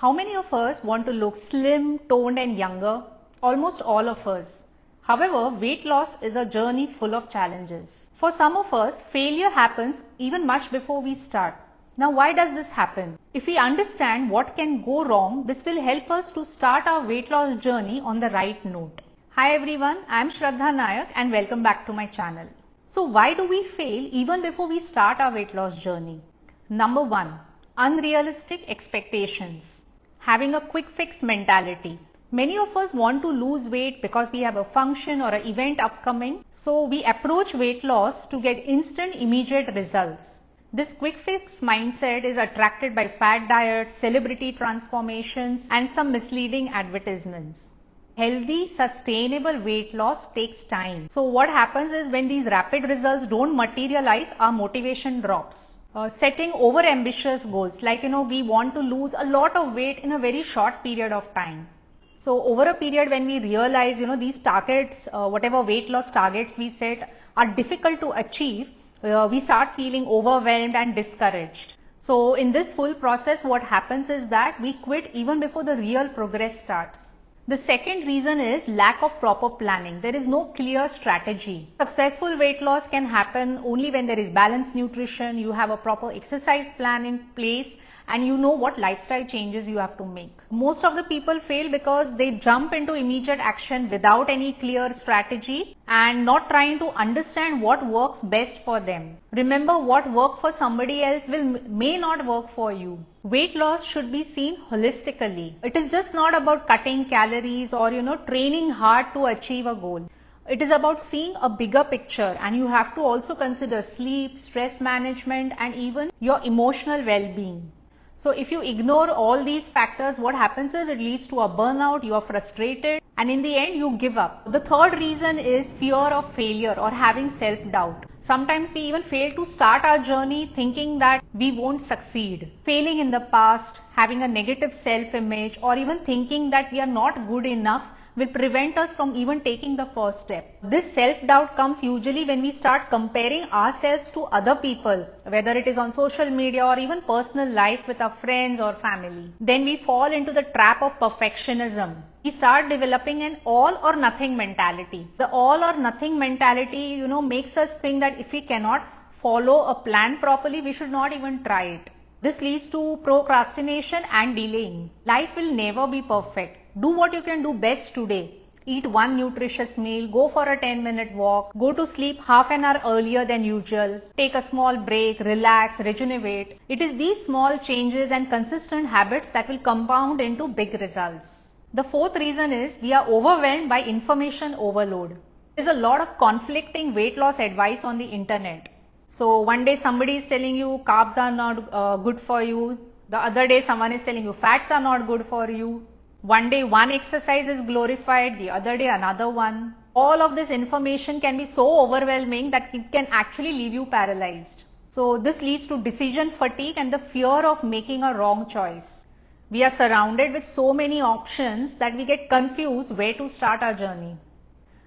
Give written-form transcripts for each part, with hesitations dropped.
How many of us want to look slim, toned and younger? Almost all of us. However, weight loss is a journey full of challenges. For some of us, failure happens even much before we start. Now, why does this happen? If we understand what can go wrong, this will help us to start our weight loss journey on the right note. Hi everyone, I am Shraddha Nayak and welcome back to my channel. So why do we fail even before we start our weight loss journey? Number 1, unrealistic expectations. Having a quick fix mentality. Many of us want to lose weight because we have a function or an event upcoming. So we approach weight loss to get instant immediate results. This quick fix mindset is attracted by fad diets, celebrity transformations and some misleading advertisements. Healthy, sustainable weight loss takes time. So what happens is when these rapid results don't materialize, our motivation drops. Setting over ambitious goals like we want to lose a lot of weight in a very short period of time. So over a period when we realize these targets, whatever weight loss targets we set are difficult to achieve, we start feeling overwhelmed and discouraged. So in this full process what happens is that we quit even before the real progress starts. The second reason is lack of proper planning. There is no clear strategy. Successful weight loss can happen only when there is balanced nutrition, you have a proper exercise plan in place and you know what lifestyle changes you have to make. Most of the people fail because they jump into immediate action without any clear strategy and not trying to understand what works best for them. Remember, what worked for somebody else may not work for you. Weight loss should be seen holistically. It is just not about cutting calories or training hard to achieve a goal. It is about seeing a bigger picture and you have to also consider sleep, stress management and even your emotional well-being. So if you ignore all these factors, what happens is it leads to a burnout, you are frustrated and in the end you give up. The third reason is fear of failure or having self-doubt. Sometimes we even fail to start our journey thinking that we won't succeed. Failing in the past, having a negative self-image or even thinking that we are not good enough will prevent us from even taking the first step. This self-doubt comes usually when we start comparing ourselves to other people, whether it is on social media or even personal life with our friends or family. Then we fall into the trap of perfectionism. We start developing an all or nothing mentality. The all or nothing mentality, makes us think that if we cannot follow a plan properly, we should not even try it. This leads to procrastination and delaying. Life will never be perfect. Do what you can do best today. Eat one nutritious meal, go for a 10-minute walk, go to sleep half an hour earlier than usual, take a small break, relax, rejuvenate. It is these small changes and consistent habits that will compound into big results. The fourth reason is we are overwhelmed by information overload. There is a lot of conflicting weight loss advice on the internet. So one day somebody is telling you carbs are not good for you. The other day someone is telling you fats are not good for you. One day one exercise is glorified, the other day another one. All of this information can be so overwhelming that it can actually leave you paralyzed. So this leads to decision fatigue and the fear of making a wrong choice. We are surrounded with so many options that we get confused where to start our journey.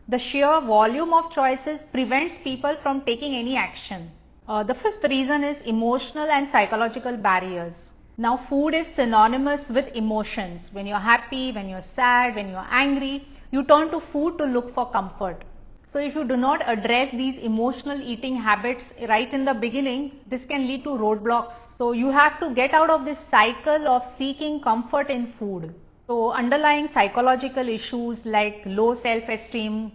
The sheer volume of choices prevents people from taking any action. The fifth reason is emotional and psychological barriers. Now food is synonymous with emotions. When you're happy, when you're sad, when you're angry, you turn to food to look for comfort. So if you do not address these emotional eating habits right in the beginning, this can lead to roadblocks. So you have to get out of this cycle of seeking comfort in food. So underlying psychological issues like low self-esteem,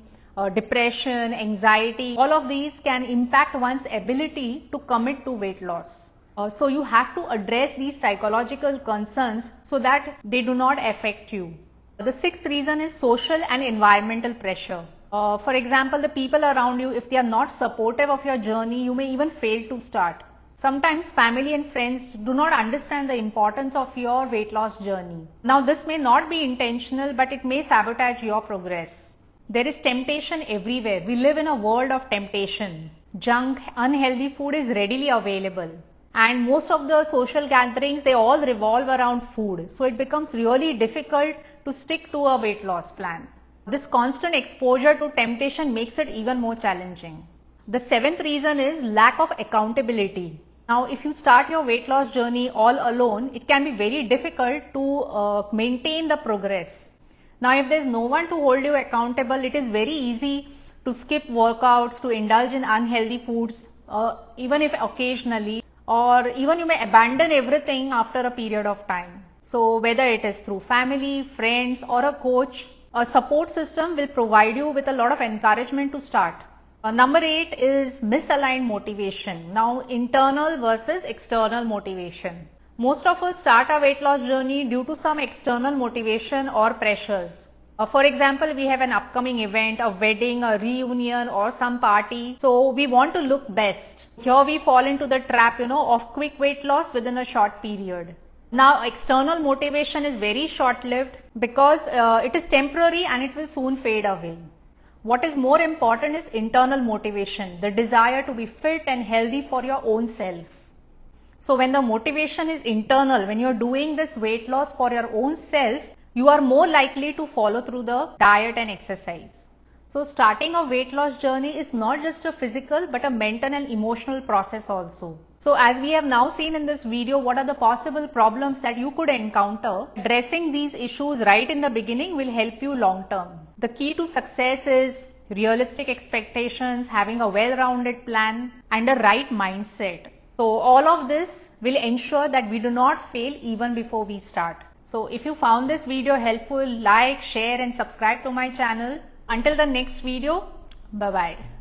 depression, anxiety, all of these can impact one's ability to commit to weight loss. So you have to address these psychological concerns so that they do not affect you. The sixth reason is social and environmental pressure. For example, the people around you, if they are not supportive of your journey, you may even fail to start. Sometimes family and friends do not understand the importance of your weight loss journey. Now this may not be intentional, but it may sabotage your progress. There is temptation everywhere. We live in a world of temptation. Junk, unhealthy food is readily available. And most of the social gatherings, they all revolve around food. So it becomes really difficult to stick to a weight loss plan. This constant exposure to temptation makes it even more challenging. The seventh reason is lack of accountability. Now, if you start your weight loss journey all alone, it can be very difficult to maintain the progress. Now, if there's no one to hold you accountable, it is very easy to skip workouts, to indulge in unhealthy foods, even if occasionally, or even you may abandon everything after a period of time. So, whether it is through family, friends, or a coach, a support system will provide you with a lot of encouragement to start. Number 8 is misaligned motivation. Now, internal versus external motivation. Most of us start our weight loss journey due to some external motivation or pressures. For example, we have an upcoming event, a wedding, a reunion, or some party. So we want to look best. Here we fall into the trap, of quick weight loss within a short period. Now, external motivation is very short-lived because it is temporary and it will soon fade away. What is more important is internal motivation, the desire to be fit and healthy for your own self. So when the motivation is internal, when you're doing this weight loss for your own self, you are more likely to follow through the diet and exercise. So starting a weight loss journey is not just a physical but a mental and emotional process also. So as we have now seen in this video, what are the possible problems that you could encounter? Addressing these issues right in the beginning will help you long term. The key to success is realistic expectations, having a well-rounded plan, and a right mindset. So all of this will ensure that we do not fail even before we start. So if you found this video helpful, like, share and subscribe to my channel. Until the next video, bye-bye.